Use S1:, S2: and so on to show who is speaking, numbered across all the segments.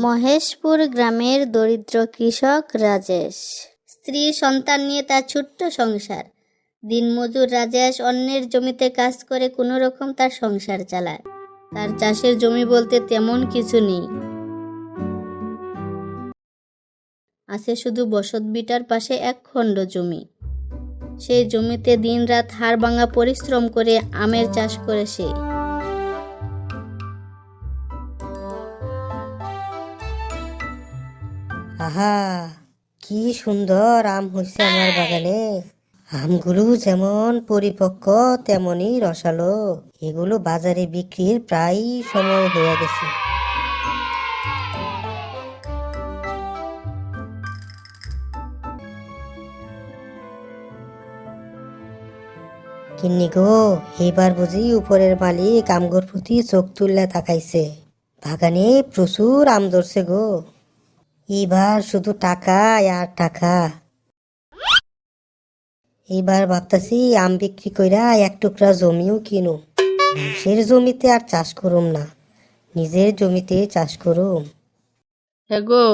S1: মহেশপুর গ্রামের দরিদ্র কৃষক রাজেশ। স্ত্রী সন্তান নিয়ে তার ছোট্ট সংসার। দিনমজুর রাজেশ অন্যের জমিতে কাজ করে কোনো রকম তার সংসার চালায়। তার চাষের জমি বলতে তেমন কিছু নেই, আছে শুধু বসতভিটার পাশে এক খণ্ড জমি। সেই জমিতে দিনরাত হাড় ভাঙা পরিশ্রম করে আমের চাষ করে সে।
S2: আহা, কি সুন্দর আম হয়েছে আমার বাগানে। আমগুলো যেমন পরিপক্ক তেমনই রসালো। এগুলো বাজারে বিক্রির প্রায় সময় হয়ে গেছে। কিন্নি গো, এবার বুঝি উপরের মালিক আমগোর প্রতি চোখ তুললে তাকাইছে। বাগানে প্রচুর আম ধরছে গো। এবার শুধু টাকা আর টাকা। এবার ভাবতাছি আম বিক্রি কইরা এক টুকরা জমিও কিনো। মানুষের জমিতে আর চাষ করুম না, নিজের জমিতে চাষ করুম।
S3: হ্যাঁ গো,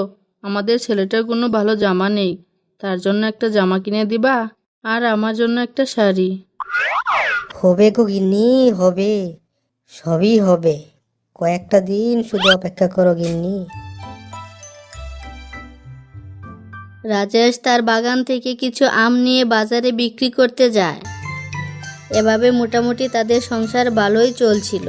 S3: আমাদের ছেলেটার কোনো ভালো জামা নেই, তার জন্য একটা জামা কিনে দিবা, আর আমার জন্য একটা শাড়ি।
S2: হবে গো গিন্নি, হবে, সবই হবে। কয়েকটা দিন শুধু অপেক্ষা করো গিন্নি।
S1: রাজেশ তার বাগান থেকে কিছু আম নিয়ে বাজারে বিক্রি করতে যায়। এভাবে মোটামুটি তাদের সংসার ভালোই চলছিল।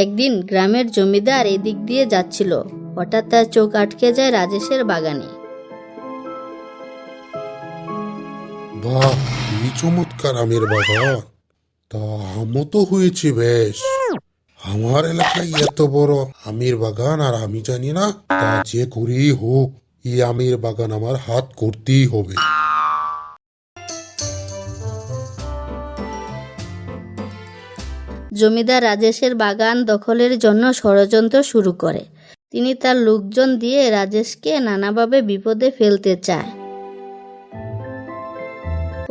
S1: একদিন গ্রামের জমিদার এদিক দিয়ে যাচ্ছিল। হঠাৎ তার চোখ আটকে যায় রাজেশের বাগানে।
S4: বাহ, কি চমৎকার আমের বাগান! তা আমও তো হয়েছে বেশ। আমার এলাকায় এত বড় আমের বাগান আর আমি জানি না। তা যে করেই হোক, এই আমের বাগান আমার হাত করতেই হবে।
S1: জমিদার রাজেশের বাগান দখলের জন্য ষড়যন্ত্র শুরু করে। তিনি তার লোকজন দিয়ে রাজেশকে নানাভাবে বিপদে ফেলতে চায়।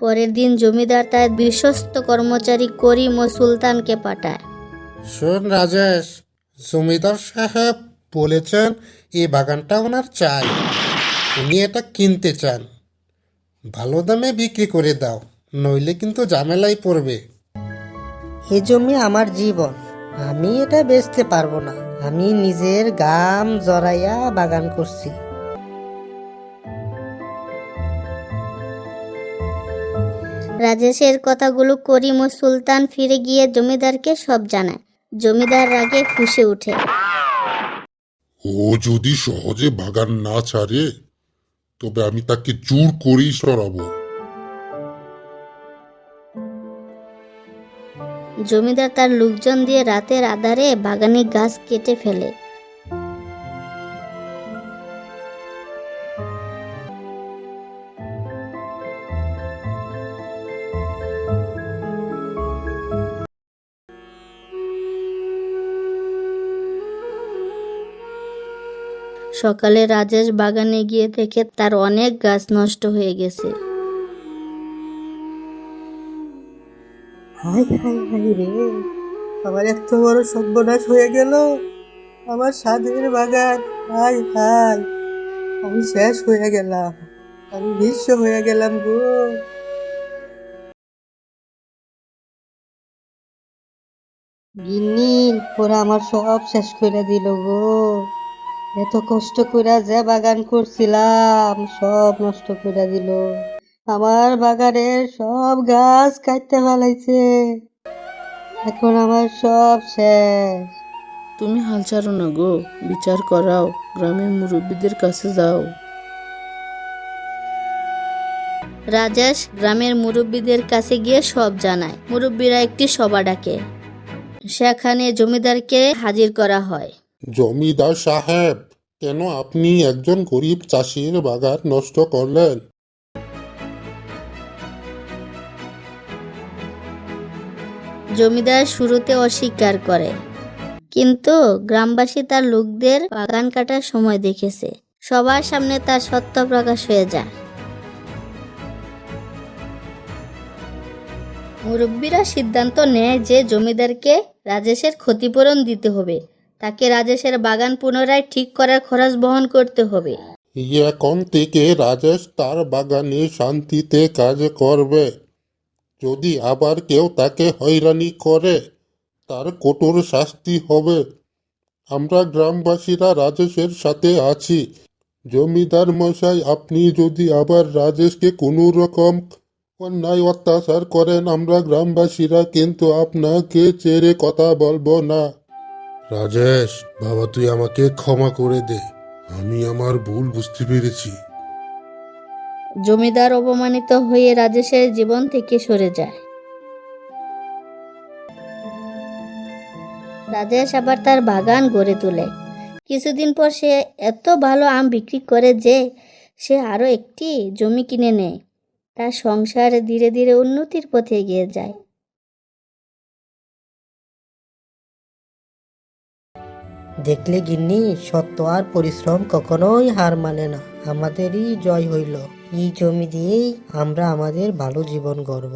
S1: পরের দিন জমিদার তার বিশ্বস্ত কর্মচারী করিম ও সুলতানকে পাঠায়।
S4: শোন রাজেশ, জমিদার সাহেব বলেছেন এই বাগানটা ওনার চাই। উনি এটা কিনতে চান। ভালো দামে বিক্রি করে দাও, নইলে কিন্তু ঝামেলায় পড়বে।
S2: এ জমি আমার জীবন, আমি এটা বেচতে পারবো না। আমি নিজের গাম জড়াইয়া বাগান করছি।
S1: রাজেশের কথাগুলো করিম ও সুলতান ফিরে গিয়ে জমিদারকে সব জানায়। জমিদার রাগে ফুঁসে ওঠে।
S4: ও যদি সহজে বাগান না ছাড়ে, তবে আমি তাকে জোর করেই সরাবো।
S1: জমিদার তার লোকজন দিয়ে রাতের আঁধারে বাগানে গাছ কেটে ফেলে। সকালে রাজেশ বাগানে গিয়ে দেখে তার অনেক গাছ নষ্ট হয়ে গেছে।
S2: হাই হাই হাই রে, আমার এত বড় সর্বনাশ হয়ে গেল। আমার সাধের বাগান, হাই হাই, আমি শেষ হয়ে গেলাম, আমি নিঃস্ব হয়ে গেলাম গো। গিন্নি, ওরা আমার সব শেষ করে দিল গো। এত কষ্ট করে যে বাগান করছিলাম সব নষ্ট করে দিল। আমার বাগানের সব গাছ কাটতে ফেলাইছে। এখন আমার সব শেষ।
S3: তুমি হাল ছাড়ো না গো, বিচার করাও, গ্রামের মুরব্বীদের কাছে যাও।
S1: রাজেশ গ্রামের মুরব্বীদের কাছে গিয়ে সব জানায়। মুরব্বীরা একটি সভা ডাকে। সেখানে জমিদারকে হাজির করা হয়।
S4: জমিদার সাহেব, কেন আপনি একজন গরিব চাষির বাগান নষ্ট করলেন?
S1: জমিদার শুরুতে অস্বীকার করে, কিন্তু গ্রামবাসী তার লোকদের বাগান কাটার সময় দেখেছে। সবার সামনে তার সত্য প্রকাশ হয়ে যায়। মুরব্বীরা সিদ্ধান্ত নেয় যে জমিদারকে রাজেশের ক্ষতিপূরণ দিতে হবে, তাকে রাজেশের বাগান পুনরায় ঠিক করার খরচ বহন করতে হবে।
S4: এখন থেকে রাজেশ তার বাগানে শান্তিতে কাজ করবে। যদি আবার কেউ তাকে হয়রানি করে তার কঠোর শাস্তি হবে। আমরা গ্রামবাসীরা রাজেশের সাথে আছি। জমিদার মশাই, আপনি যদি আবার রাজেশকে কোনো রকম অন্যায় অত্যাচার করেন, আমরা গ্রামবাসীরা কিন্তু আপনাকে ছেড়ে কথা বলবো না। রাজেশ বাবা, তুই আমাকে ক্ষমা করে দে, আমি আমার ভুল বুঝতে পেরেছি।
S1: জমিদার অপমানিত হয়ে রাজেশের জীবন থেকে সরে যায়। রাজেশ আবার তার বাগান গড়ে তোলে। কিছুদিন পর সে এত ভালো আম বিক্রি করে যে সে আরো একটি জমি কিনে নেয়। তার সংসার ধীরে ধীরে উন্নতির পথে এগিয়ে যায়।
S2: দেখলে গিন্নি, সত্য আর পরিশ্রম কখনোই হার মানে না। আমাদেরই জয় হইল। এই জমি দিয়েই আমরা আমাদের ভালো জীবন গড়ব।